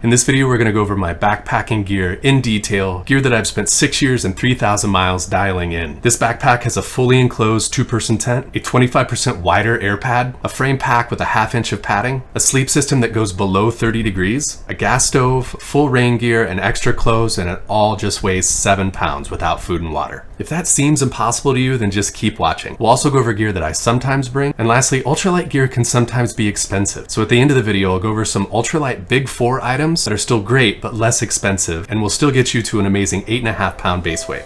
In this video, we're going to go over my backpacking gear in detail, gear that I've spent 6 years and 3,000 miles dialing in. This backpack has a fully enclosed 2-person tent, a 25% wider air pad, a frame pack with a 1/2 inch of padding, a sleep system that goes below 30 degrees, a gas stove, full rain gear, and extra clothes, and it all just weighs 7 pounds without food and water. If that seems impossible to you, then just keep watching. We'll also go over gear that I sometimes bring, and lastly, ultralight gear can sometimes be expensive. So at the end of the video, I'll go over some ultralight big 4 items that are still great but less expensive and will still get you to an amazing 8.5 pound base weight.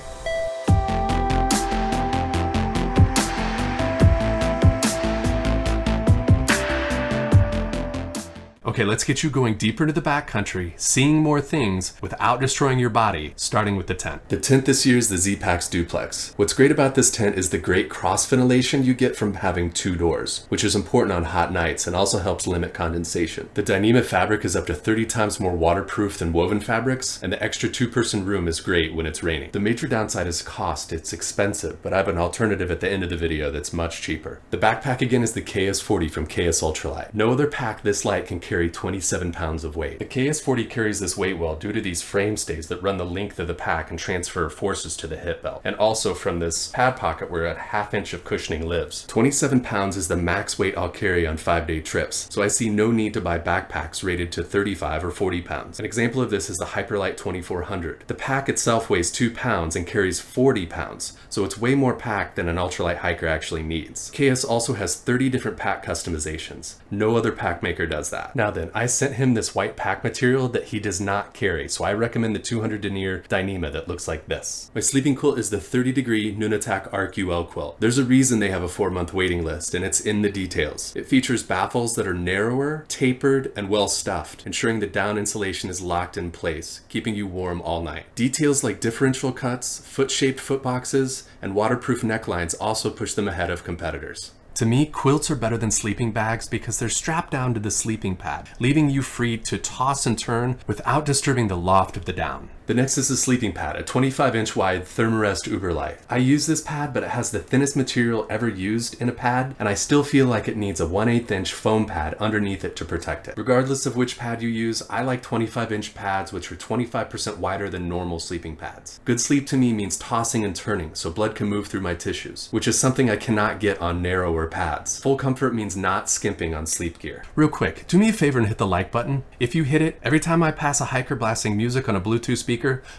Okay, let's get you going deeper into the backcountry, seeing more things without destroying your body, starting with the tent. The tent this year is the Z-Pax Duplex. What's great about this tent is the great cross ventilation you get from having 2 doors, which is important on hot nights and also helps limit condensation. The Dyneema fabric is up to 30 times more waterproof than woven fabrics, and the extra 2-person room is great when it's raining. The major downside is cost. It's expensive, but I have an alternative at the end of the video that's much cheaper. The backpack again is the KS40 from KS Ultralight. No other pack this light can carry 27 pounds of weight. The KS40 carries this weight well due to these frame stays that run the length of the pack and transfer forces to the hip belt, and also from this pad pocket where a 1/2 inch of cushioning lives. 27 pounds is the max weight I'll carry on 5-day trips, so I see no need to buy backpacks rated to 35 or 40 pounds. An example of this is the Hyperlight 2400. The pack itself weighs 2 pounds and carries 40 pounds, so it's way more packed than an ultralight hiker actually needs. KS also has 30 different pack customizations. No other pack maker does that. Now then, I sent him this white pack material that he does not carry, so I recommend the 200 denier Dyneema that looks like this. My sleeping quilt is the 30-degree Nunatak Arc UL quilt. There's a reason they have a 4-month waiting list, and it's in the details. It features baffles that are narrower, tapered, and well stuffed, ensuring the down insulation is locked in place, keeping you warm all night. Details like differential cuts, foot-shaped foot boxes, and waterproof necklines also push them ahead of competitors. To me, quilts are better than sleeping bags because they're strapped down to the sleeping pad, leaving you free to toss and turn without disturbing the loft of the down. The next is the sleeping pad, a 25-inch wide Thermarest Uberlight. I use this pad, but it has the thinnest material ever used in a pad, and I still feel like it needs a 1/8 inch foam pad underneath it to protect it. Regardless of which pad you use, I like 25-inch pads, which are 25% wider than normal sleeping pads. Good sleep to me means tossing and turning, so blood can move through my tissues, which is something I cannot get on narrower pads. Full comfort means not skimping on sleep gear. Real quick, do me a favor and hit the like button. If you hit it, every time I pass a hiker blasting music on a Bluetooth speaker,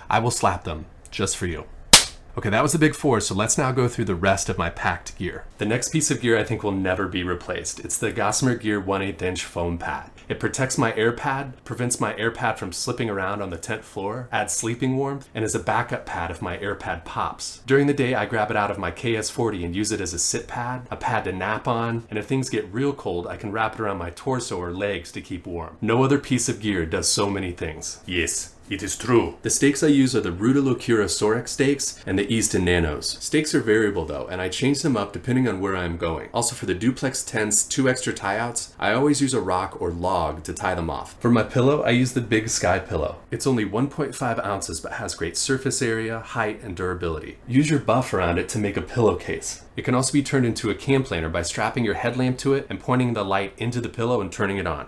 I will slap them, just for you. Okay, that was the big 4, so let's now go through the rest of my packed gear. The next piece of gear I think will never be replaced. It's the Gossamer Gear 1/8 inch foam pad. It protects my air pad, prevents my air pad from slipping around on the tent floor, adds sleeping warmth, and is a backup pad if my air pad pops. During the day, I grab it out of my KS40 and use it as a sit pad, a pad to nap on, and if things get real cold, I can wrap it around my torso or legs to keep warm. No other piece of gear does so many things. Yes, it is true. The stakes I use are the Rudolocura Sorex stakes and the Easton Nanos. Stakes are variable though, and I change them up depending on where I am going. Also for the duplex tents, 2 extra tie-outs, I always use a rock or log to tie them off. For my pillow, I use the Big Sky pillow. It's only 1.5 ounces but has great surface area, height, and durability. Use your buff around it to make a pillowcase. It can also be turned into a camp lantern by strapping your headlamp to it and pointing the light into the pillow and turning it on.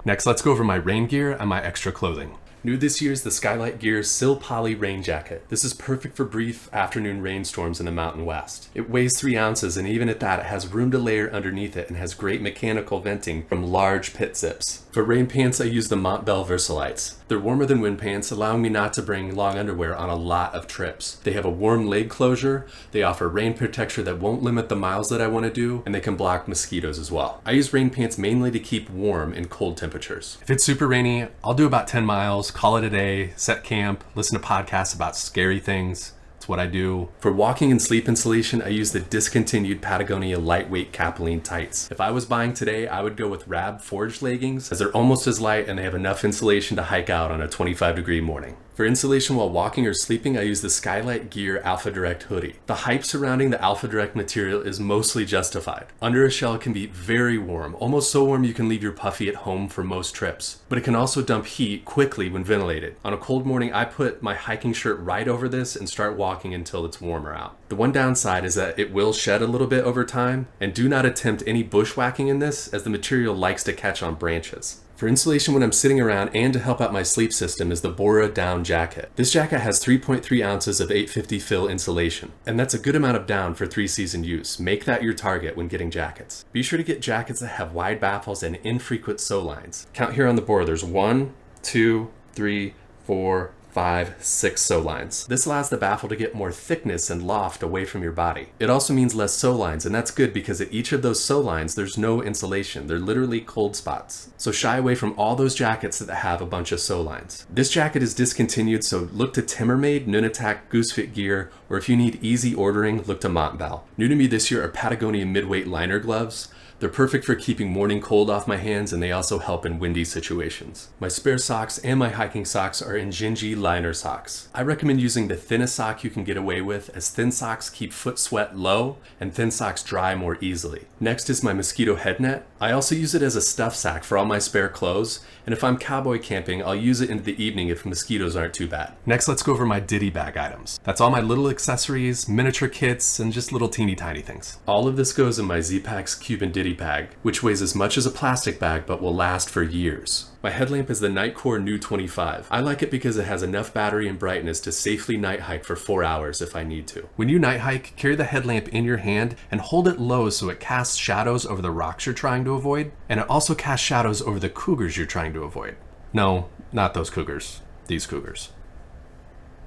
Next, let's go over my rain gear and my extra clothing. New this year is the Skylight Gear Sil Poly Rain Jacket. This is perfect for brief afternoon rainstorms in the Mountain West. It weighs 3 ounces, and even at that, it has room to layer underneath it and has great mechanical venting from large pit zips. For rain pants, I use the Montbell Versalites. They're warmer than wind pants, allowing me not to bring long underwear on a lot of trips. They have a warm leg closure, they offer rain protection that won't limit the miles that I want to do, and they can block mosquitoes as well. I use rain pants mainly to keep warm in cold temperatures. If it's super rainy, I'll do about 10 miles, call it a day, set camp, listen to podcasts about scary things. It's what I do. For walking and sleep insulation, I use the Discontinued Patagonia Lightweight Capilene Tights. If I was buying today, I would go with Rab Forged leggings, as they're almost as light and they have enough insulation to hike out on a 25-degree morning. For insulation while walking or sleeping, I use the Skylight Gear Alpha Direct hoodie. The hype surrounding the Alpha Direct material is mostly justified. Under a shell, it can be very warm, almost so warm you can leave your puffy at home for most trips. But it can also dump heat quickly when ventilated. On a cold morning, I put my hiking shirt right over this and start walking until it's warmer out. The one downside is that it will shed a little bit over time, and do not attempt any bushwhacking in this, as the material likes to catch on branches. For insulation when I'm sitting around and to help out my sleep system is the Bora Down Jacket. This jacket has 3.3 ounces of 850 fill insulation, and that's a good amount of down for 3-season use. Make that your target when getting jackets. Be sure to get jackets that have wide baffles and infrequent sew lines. Count here on the board, there's 1, 2, 3, 4, 5, 6 sew lines. This allows the baffle to get more thickness and loft away from your body. It also means less sew lines, and that's good because at each of those sew lines there's no insulation. They're literally cold spots. So shy away from all those jackets that have a bunch of sew lines. This jacket is discontinued, so look to Timmermade, Nunatak, Goosefit Gear, or if you need easy ordering, look to Montbell. New to me this year are Patagonia midweight liner gloves. They're perfect for keeping morning cold off my hands, and they also help in windy situations. My spare socks and my hiking socks are Injinji liner socks. I recommend using the thinnest sock you can get away with, as thin socks keep foot sweat low and thin socks dry more easily. Next is my Mosquito Headnet. I also use it as a stuff sack for all my spare clothes, and if I'm cowboy camping, I'll use it in the evening if mosquitoes aren't too bad. Next, let's go over my Ditty Bag items. That's all my little accessories, miniature kits, and just little teeny tiny things. All of this goes in my Z-Packs Cuban Ditty Bag, which weighs as much as a plastic bag but will last for years. My headlamp is the Nightcore New 25. I like it because it has enough battery and brightness to safely night hike for 4 hours if I need to. When you night hike, carry the headlamp in your hand and hold it low so it casts shadows over the rocks you're trying to avoid, and it also casts shadows over the cougars you're trying to avoid. No, not those cougars. These cougars.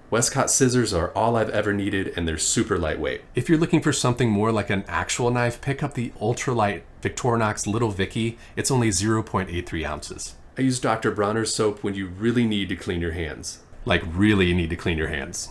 Westcott scissors are all I've ever needed, and they're super lightweight. If you're looking for something more like an actual knife, pick up the Ultralight Victorinox Little Vicky. It's only 0.83 ounces. I use Dr. Bronner's soap when you really need to clean your hands. Like really need to clean your hands.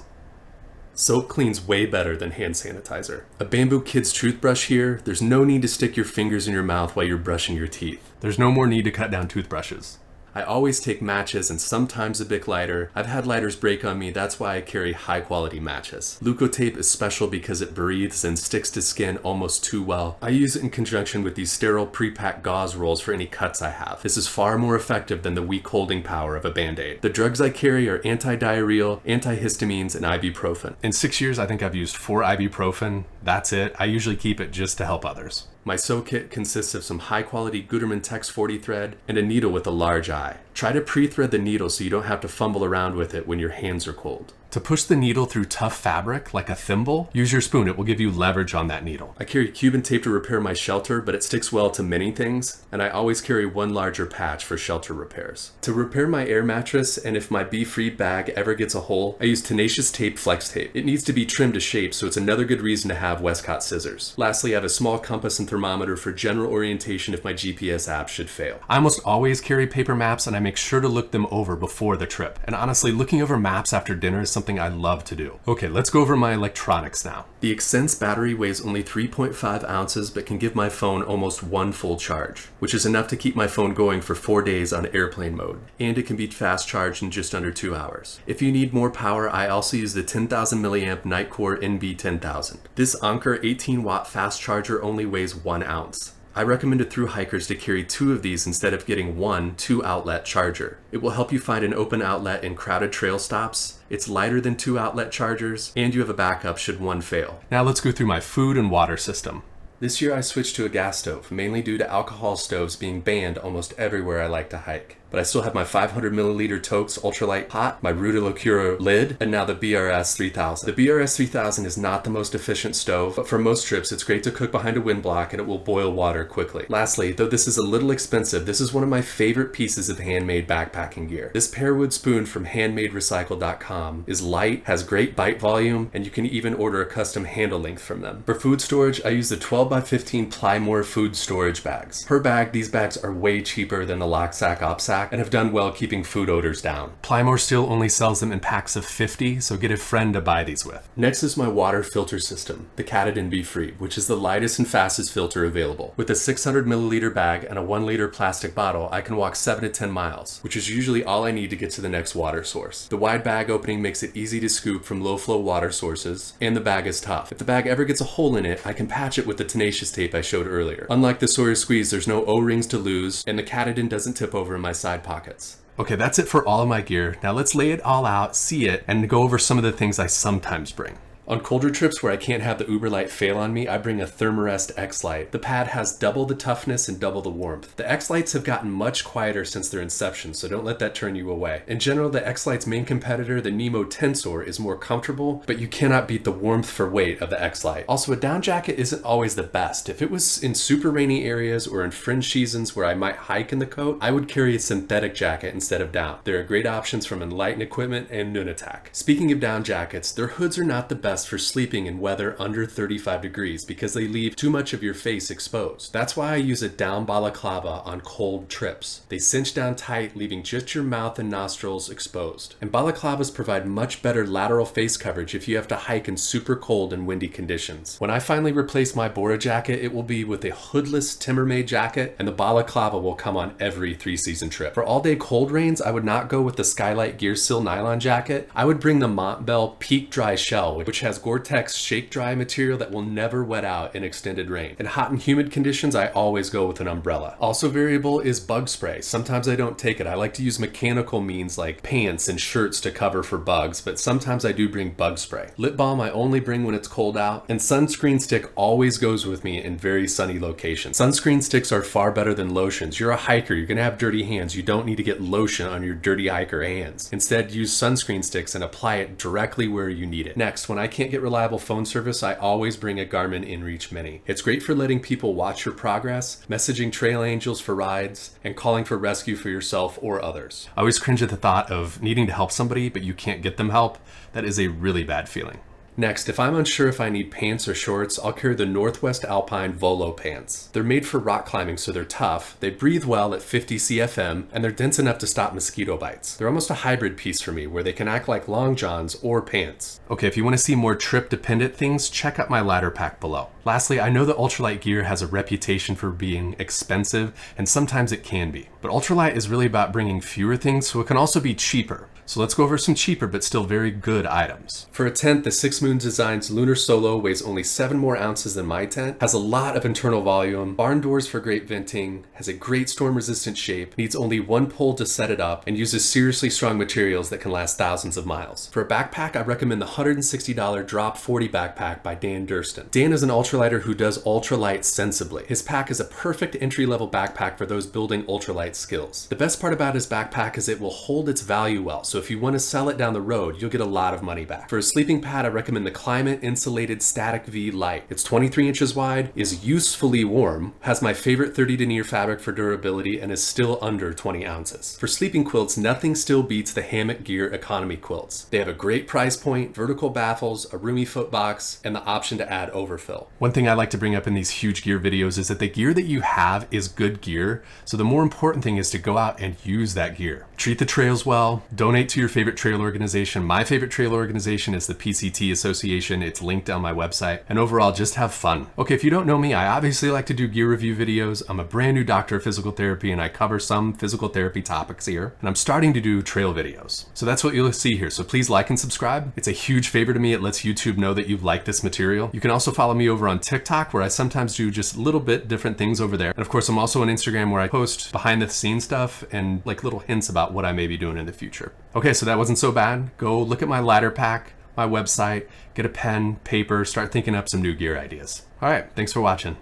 Soap cleans way better than hand sanitizer. A Bamboo Kids toothbrush here. There's no need to stick your fingers in your mouth while you're brushing your teeth. There's no more need to cut down toothbrushes. I always take matches and sometimes a Bic lighter. I've had lighters break on me, that's why I carry high quality matches. Leukotape is special because it breathes and sticks to skin almost too well. I use it in conjunction with these sterile pre-packed gauze rolls for any cuts I have. This is far more effective than the weak holding power of a Band-Aid. The drugs I carry are anti-diarrheal, antihistamines, and ibuprofen. In 6 years, I think I've used 4 ibuprofen. That's it. I usually keep it just to help others. My sew kit consists of some high-quality Gutermann Tex 40 thread and a needle with a large eye. Try to pre-thread the needle so you don't have to fumble around with it when your hands are cold. To push the needle through tough fabric, like a thimble, use your spoon. It will give you leverage on that needle. I carry Cuban tape to repair my shelter, but it sticks well to many things, and I always carry one larger patch for shelter repairs. To repair my air mattress, and if my bee-free bag ever gets a hole, I use Tenacious Tape Flex Tape. It needs to be trimmed to shape, so it's another good reason to have Westcott scissors. Lastly, I have a small compass and thermometer for general orientation if my GPS app should fail. I almost always carry paper maps, and I make sure to look them over before the trip. And honestly, looking over maps after dinner is something I love to do. Okay, let's go over my electronics now. The Excense battery weighs only 3.5 ounces but can give my phone almost 1 full charge, which is enough to keep my phone going for 4 days on airplane mode, and it can be fast charged in just under 2 hours. If you need more power, I also use the 10,000 milliamp Nightcore NB10000. This Anker 18 watt fast charger only weighs 1 ounce. I recommend to thru hikers to carry 2 of these instead of getting one 2-outlet charger. It will help you find an open outlet in crowded trail stops. It's lighter than 2-outlet chargers, and you have a backup should one fail. Now let's go through my food and water system. This year I switched to a gas stove, mainly due to alcohol stoves being banned almost everywhere I like to hike. But I still have my 500 milliliter Tokes Ultralight pot, my Rudolocura lid, and now the BRS 3000. The BRS 3000 is not the most efficient stove, but for most trips it's great to cook behind a wind block and it will boil water quickly. Lastly, though this is a little expensive, this is one of my favorite pieces of handmade backpacking gear. This pearwood spoon from handmaderecycle.com is light, has great bite volume, and you can even order a custom handle length from them. For food storage, I use the 12x15 Plymore food storage bags. Per bag, these bags are way cheaper than the Locksack OpSack and have done well keeping food odors down. Plymore still only sells them in packs of 50, so get a friend to buy these with. Next is my water filter system, the Katadyn Be-Free, which is the lightest and fastest filter available. With a 600 milliliter bag and a 1 liter plastic bottle, I can walk 7 to 10 miles, which is usually all I need to get to the next water source. The wide bag opening makes it easy to scoop from low flow water sources, and the bag is tough. If the bag ever gets a hole in it, I can patch it with the Tenacious Tape I showed earlier. Unlike the Sawyer Squeeze, there's no O-rings to lose, and the Katadyn doesn't tip over in my side pockets. Okay, that's it for all of my gear. Now let's lay it all out, see it, and go over some of the things I sometimes bring. On colder trips where I can't have the Ultralight fail on me, I bring a Thermarest X-Lite. The pad has double the toughness and double the warmth. The X-Lites have gotten much quieter since their inception, so don't let that turn you away. In general, the X-Lite's main competitor, the Nemo Tensor, is more comfortable, but you cannot beat the warmth for weight of the X-Lite. Also, a down jacket isn't always the best. If it was in super rainy areas or in fringe seasons where I might hike in the coat, I would carry a synthetic jacket instead of down. There are great options from Enlighten Equipment and Nunatak. Speaking of down jackets, their hoods are not the best for sleeping in weather under 35 degrees because they leave too much of your face exposed. That's why I use a down balaclava on cold trips. They cinch down tight, leaving just your mouth and nostrils exposed. And balaclavas provide much better lateral face coverage if you have to hike in super cold and windy conditions. When I finally replace my Bora jacket, it will be with a hoodless Timbermade jacket, and the balaclava will come on every 3-season trip. For all-day cold rains, I would not go with the Skylight Gear Seal nylon jacket. I would bring the Montbell Peak Dry Shell, which has Gore-Tex shake dry material that will never wet out in extended rain. In hot and humid conditions, I always go with an umbrella. Also variable is bug spray. Sometimes I don't take it. I like to use mechanical means like pants and shirts to cover for bugs, but sometimes I do bring bug spray. Lip balm I only bring when it's cold out, and sunscreen stick always goes with me in very sunny locations. Sunscreen sticks are far better than lotions. You're a hiker, you're gonna have dirty hands. You don't need to get lotion on your dirty hiker hands. Instead, use sunscreen sticks and apply it directly where you need it. Next, when I can't get reliable phone service, I always bring a Garmin InReach Mini. It's great for letting people watch your progress, messaging trail angels for rides, and calling for rescue for yourself or others. I always cringe at the thought of needing to help somebody, but you can't get them help. That is a really bad feeling. Next, if I'm unsure if I need pants or shorts, I'll carry the Northwest Alpine Volo Pants. They're made for rock climbing, so they're tough, they breathe well at 50 CFM, and they're dense enough to stop mosquito bites. They're almost a hybrid piece for me, where they can act like long johns or pants. Okay, if you want to see more trip-dependent things, check out my ladder pack below. Lastly, I know that ultralight gear has a reputation for being expensive, and sometimes it can be. But ultralight is really about bringing fewer things, so it can also be cheaper. So let's go over some cheaper but still very good items. For a tent, the 6 Moon Designs Lunar Solo weighs only 7 more ounces than my tent, has a lot of internal volume, barn doors for great venting, has a great storm resistant shape, needs only 1 pole to set it up, and uses seriously strong materials that can last thousands of miles. For a backpack, I recommend the $160 Drop 40 backpack by Dan Durston. Dan is an ultralighter who does ultralight sensibly. His pack is a perfect entry-level backpack for those building ultralight skills. The best part about his backpack is it will hold its value well, so if you want to sell it down the road, you'll get a lot of money back. For a sleeping pad, I recommend the Climate Insulated Static V Light. It's 23 inches wide, is usefully warm, has my favorite 30 denier fabric for durability, and is still under 20 ounces. For sleeping quilts, nothing still beats the Hammock Gear Economy quilts. They have a great price point, vertical baffles, a roomy foot box, and the option to add overfill. One thing I like to bring up in these huge gear videos is that the gear that you have is good gear, so the more important thing is to go out and use that gear. Treat the trails well, donate to your favorite trail organization. My favorite trail organization is the PCT Association. It's linked on my website. And overall, just have fun. Okay, if you don't know me, I obviously like to do gear review videos. I'm a brand new doctor of physical therapy and I cover some physical therapy topics here. And I'm starting to do trail videos. So that's what you'll see here. So please like and subscribe. It's a huge favor to me. It lets YouTube know that you like this material. You can also follow me over on TikTok where I sometimes do just a little bit different things over there. And of course, I'm also on Instagram where I post behind the scenes stuff and like little hints about what I may be doing in the future. Okay, so that wasn't so bad. Go look at my ladder pack, my website, get a pen, paper, start thinking up some new gear ideas. All right, thanks for watching.